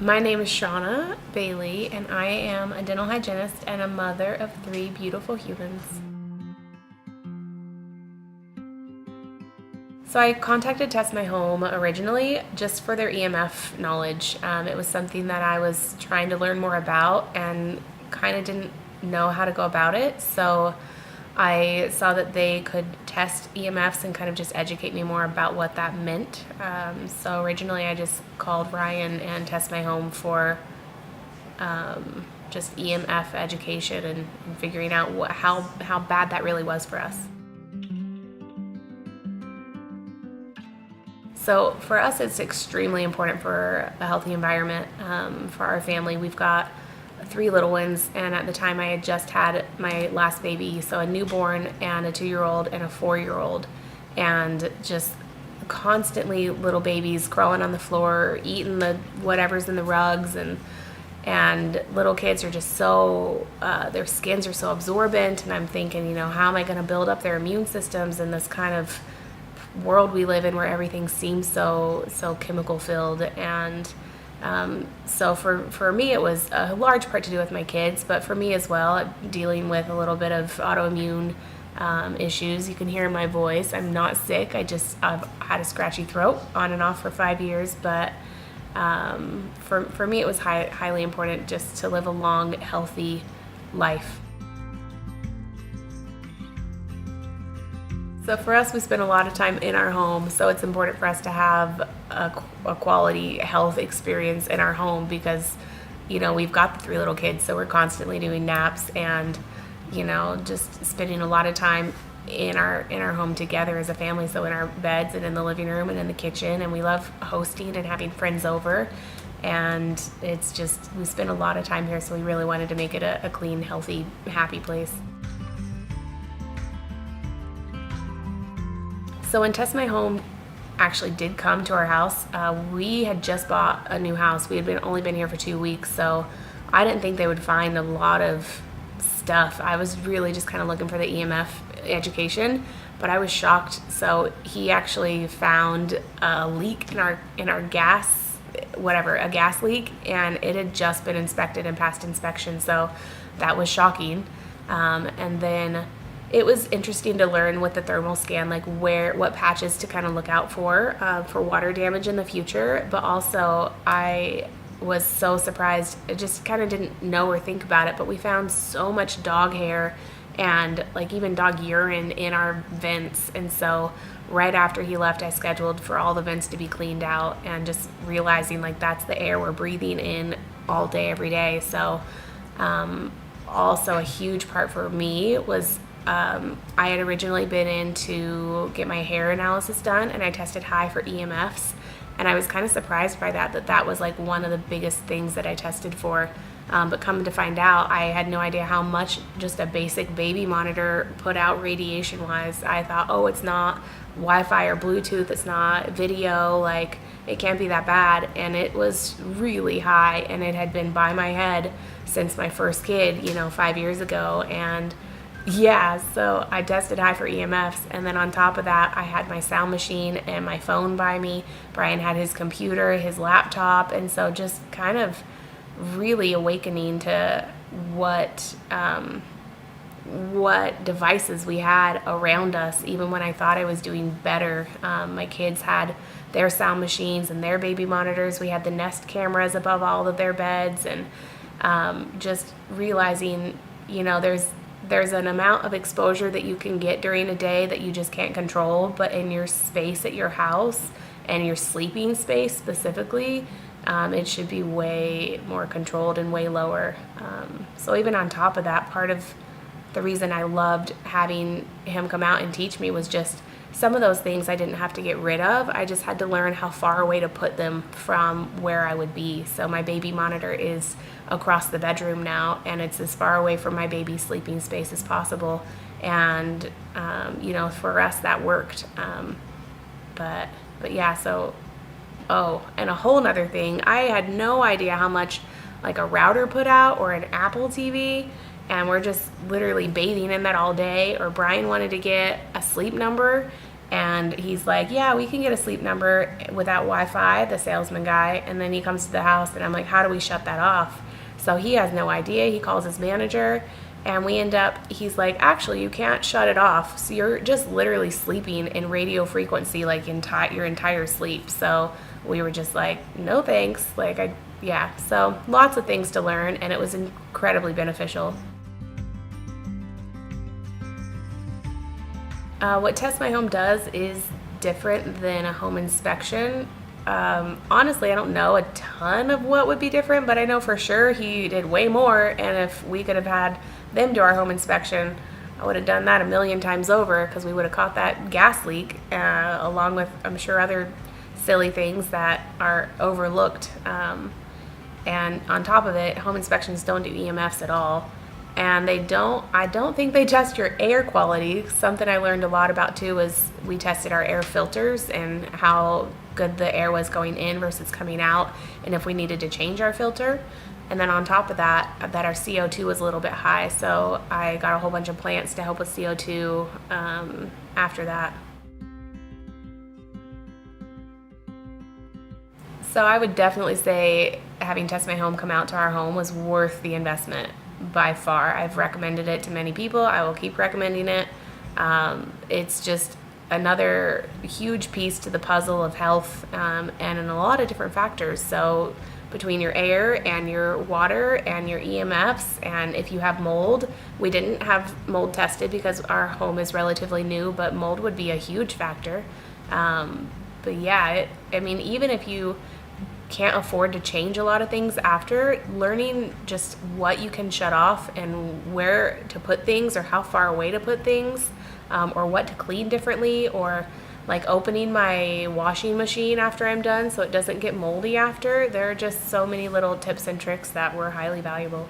My name is Shauna Bailey, and I am a dental hygienist and a mother of 3 beautiful humans. So I contacted Test My Home originally just for their EMF knowledge. It was something that I was trying to learn more about and kind of didn't know how to go about it. So I saw that they could test EMFs and kind of just educate me more about what that meant. So originally I just called Ryan and Test My Home for just EMF education and figuring out how bad that really was for us. So for us, it's extremely important for a healthy environment. For our family, we've got 3 little ones, and at the time I had just had my last baby, so a newborn and a 2-year-old and a 4-year-old, and just constantly little babies crawling on the floor, eating the whatever's in the rugs, and little kids are just so their skins are so absorbent, and I'm thinking, how am I going to build up their immune systems in this kind of world we live in where everything seems so chemical filled. And so for me it was a large part to do with my kids, but for me as well, dealing with a little bit of autoimmune issues. You can hear in my voice I'm not sick. I've had a scratchy throat on and off for 5 years, but for me it was highly important just to live a long, healthy life. So for us, we spend a lot of time in our home, so it's important for us to have a quality health experience in our home because, we've got the 3 little kids, so we're constantly doing naps and, just spending a lot of time in our home together as a family, so in our beds and in the living room and in the kitchen, and we love hosting and having friends over, and it's just, we spend a lot of time here, so we really wanted to make it a clean, healthy, happy place. So when Test My Home actually did come to our house, we had just bought a new house. We had only been here for 2 weeks, so I didn't think they would find a lot of stuff. I was really just kind of looking for the EMF education, but I was shocked. So he actually found a leak in our gas, a gas leak, and it had just been inspected and passed inspection. So that was shocking. And then it was interesting to learn with the thermal scan, like what patches to kind of look out for water damage in the future. But also I was so surprised. I just kind of didn't know or think about it, but we found so much dog hair and like even dog urine in our vents. And so right after he left, I scheduled for all the vents to be cleaned out, and just realizing like that's the air we're breathing in all day, every day. So also a huge part for me was I had originally been in to get my hair analysis done, and I tested high for EMFs, and I was kind of surprised by that was like one of the biggest things that I tested for. But coming to find out, I had no idea how much just a basic baby monitor put out radiation wise. I thought, oh, it's not Wi-Fi or Bluetooth, it's not video, like it can't be that bad. And it was really high, and it had been by my head since my first kid, 5 years ago. And yeah, so I tested high for EMFs, and then on top of that, I had my sound machine and my phone by me. Brian had his computer, his laptop, and so just kind of really awakening to what devices we had around us, even when I thought I was doing better. My kids had their sound machines and their baby monitors. We had the Nest cameras above all of their beds, and just realizing, there's an amount of exposure that you can get during a day that you just can't control, but in your space at your house and your sleeping space specifically, it should be way more controlled and way lower. So even on top of that, part of the reason I loved having him come out and teach me was just some of those things I didn't have to get rid of. I just had to learn how far away to put them from where I would be. So my baby monitor is across the bedroom now, and it's as far away from my baby's sleeping space as possible. And, for us that worked. But yeah, so, and a whole nother thing, I had no idea how much like a router put out or an Apple TV, and we're just literally bathing in that all day. Or Brian wanted to get a sleep number, And he's like, yeah, we can get a Sleep Number without Wi-Fi, the salesman guy. And then he comes to the house and I'm like, how do we shut that off? So he has no idea. He calls his manager and we end up, he's like, actually, you can't shut it off. So you're just literally sleeping in radio frequency, like your entire sleep. So we were just like, no thanks. Yeah. So lots of things to learn and it was incredibly beneficial. What Test My Home does is different than a home inspection. Honestly, I don't know a ton of what would be different, but I know for sure he did way more. And if we could have had them do our home inspection, I would have done that a million times over because we would have caught that gas leak, along with, I'm sure, other silly things that are overlooked. And on top of it, home inspections don't do EMFs at all. And I don't think they test your air quality. Something I learned a lot about too was we tested our air filters and how good the air was going in versus coming out, and if we needed to change our filter. And then on top of that our CO2 was a little bit high, so I got a whole bunch of plants to help with CO2 after that. So I would definitely say having Test My Home come out to our home was worth the investment by far. I've recommended it to many people. I will keep recommending it. It's just another huge piece to the puzzle of health, and in a lot of different factors. So between your air and your water and your EMFs, and if you have mold, we didn't have mold tested because our home is relatively new, but mold would be a huge factor. But yeah, even if you can't afford to change a lot of things after, learning just what you can shut off and where to put things or how far away to put things, or what to clean differently, or like opening my washing machine after I'm done so it doesn't get moldy after. There are just so many little tips and tricks that were highly valuable.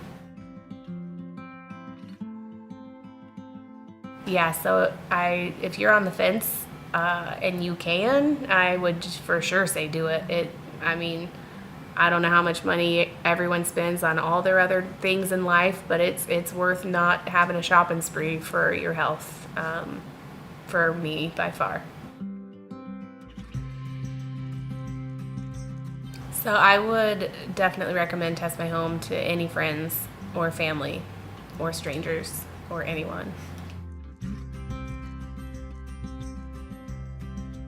Yeah, so if you're on the fence and you can, I would for sure say do it. I don't know how much money everyone spends on all their other things in life, but it's worth not having a shopping spree for your health, for me, by far. So I would definitely recommend Test My Home to any friends or family or strangers or anyone.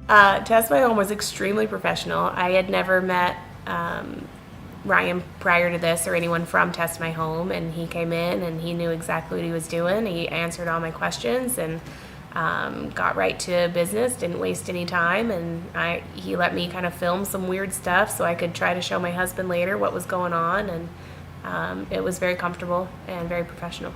Test My Home was extremely professional. I had never met Ryan prior to this or anyone from Test My Home, and he came in and he knew exactly what he was doing. He answered all my questions and got right to business, didn't waste any time, and he let me kind of film some weird stuff so I could try to show my husband later what was going on, and it was very comfortable and very professional.